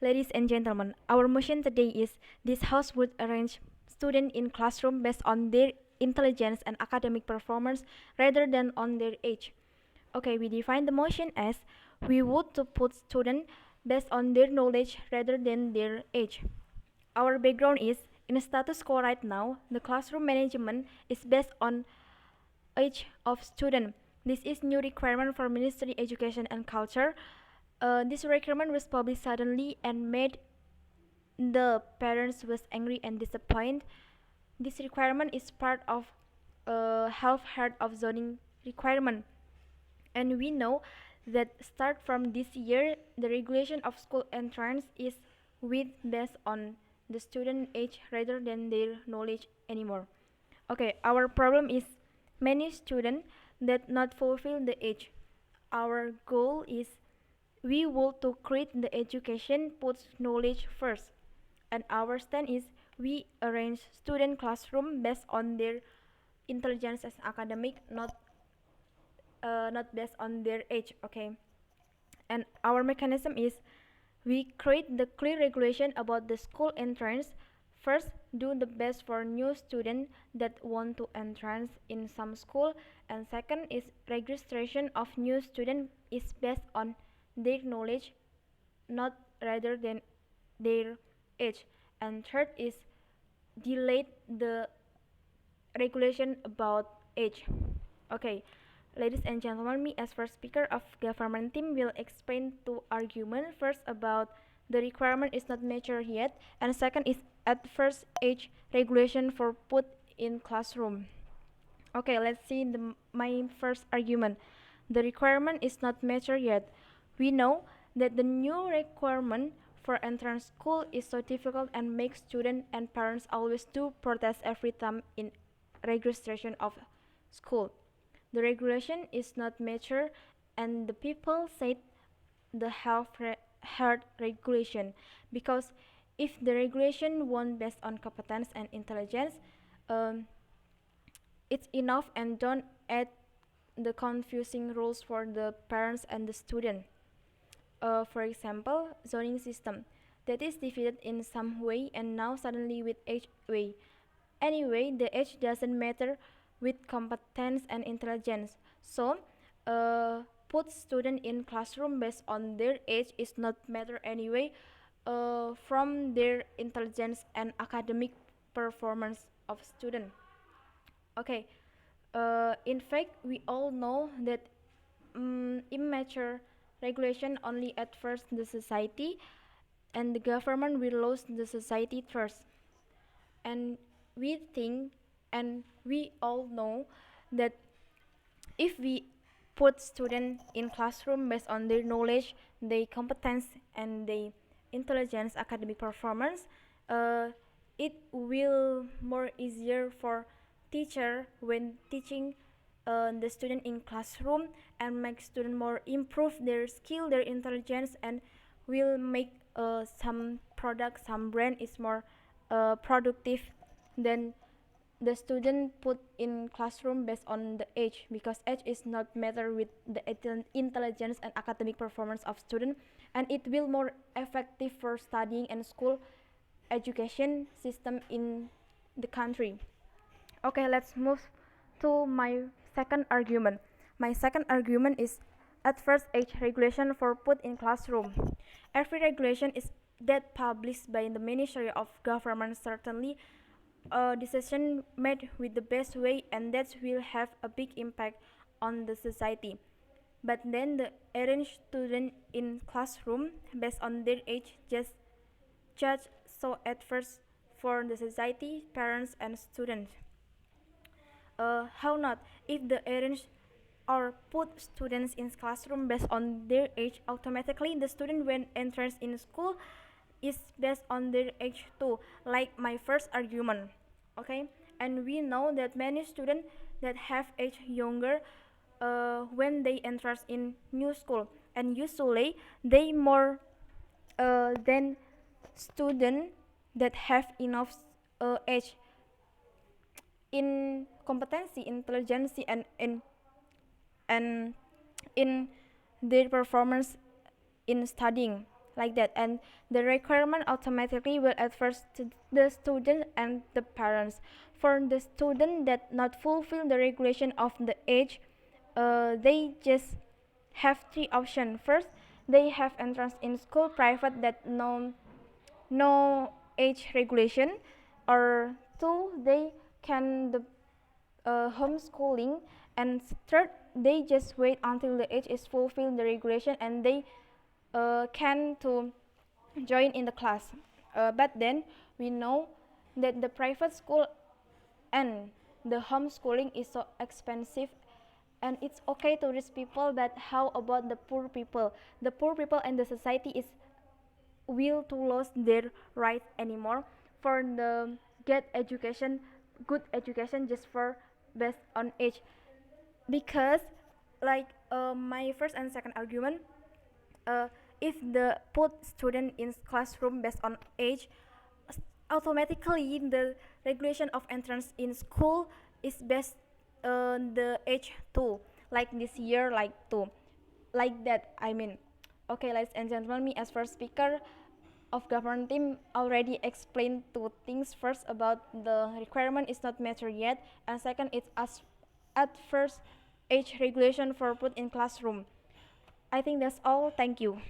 Ladies and gentlemen, our motion today is this House would arrange students in classroom based on their intelligence and academic performance rather than on their age. Okay, we define the motion as we would to put students based on their knowledge rather than their age. Our background is in a status quo right now, the classroom management is based on age of student. This is new requirement for Ministry Education and Culture. This requirement was published suddenly and made the parents was angry and disappointed. This requirement is part of half heard of zoning requirement, and we know that start from this year the regulation of school entrance is with based on the student age rather than their knowledge anymore. Okay, our problem is many students that not fulfill the age. Our goal is we want to create the education puts knowledge first, and our stand is we arrange student classroom based on their intelligence as academic, not based on their age. Okay, and our mechanism is we create the clear regulation about the school entrance. First, do the best for new students that want to entrance in some school, and second is registration of new student is based on their knowledge, not rather than their age, and third is delete the regulation about age. Okay, ladies and gentlemen, me as first speaker of government team will explain two arguments. First about the requirement is not mature yet, and second is at first age regulation for put in classroom. Okay, let's see my first argument. The requirement is not mature yet. We know that the new requirement for entrance school is so difficult and makes students and parents always do protest every time in registration of school. The regulation is not mature, and the people said the hard regulation because if the regulation won't based on competence and intelligence, um, it's enough and don't add the confusing rules for the parents and the student. For example, zoning system that is divided in some way and now suddenly with age way. Anyway, the age doesn't matter with competence and intelligence. So, put student in classroom based on their age is not matter anyway from their intelligence and academic performance of student. Okay, in fact, we all know that immature regulation only at first the society, and the government will lose the society first. And we think and we all know that if we put students in classroom based on their knowledge, their competence, and their intelligence, academic performance, uh, it will more easier for teacher when teaching the student in classroom and make student more improve their skill, their intelligence, and will make some product, some brand is more productive than the student put in classroom based on the age, because age is not matter with the intelligence and academic performance of student, and it will more effective for studying and school education system in the country. Okay, let's move to my second argument. My second argument is at first age regulation for put in classroom. Every regulation is that published by the Ministry of Government certainly a decision made with the best way, and that will have a big impact on the society. But then the arrange student in classroom based on their age just judge so at first for the society, parents, and students. How not? If the arrange or put students in classroom based on their age, automatically the student when enters in school is based on their age too, like my first argument. Okay, and we know that many students that have age younger when they enter in new school, and usually they more than student that have enough age in competency, intelligence, and in their performance in studying. like that, and the requirement automatically will adverse to the student and the parents. For the student that not fulfill the regulation of the age, they just have three options. First, they have entrance in school private that no age regulation, or two, they can the homeschooling, and third, they just wait until the age is fulfilled the regulation and they can to join in the class. But then we know that the private school and the homeschooling is so expensive, and it's okay to rich people, but how about the poor people? The poor people and the society is will to lose their rights anymore for the get education, good education just for based on age. Because like my first and second argument, uh, if the put student in classroom based on age, automatically the regulation of entrance in school is based on the age too, like this year like two, like that I mean. Okay, ladies and gentlemen, me as first speaker of government team already explained two things. First, about the requirement is not mature yet, and second, it's as at first age regulation for put in classroom. I think that's all. Thank you.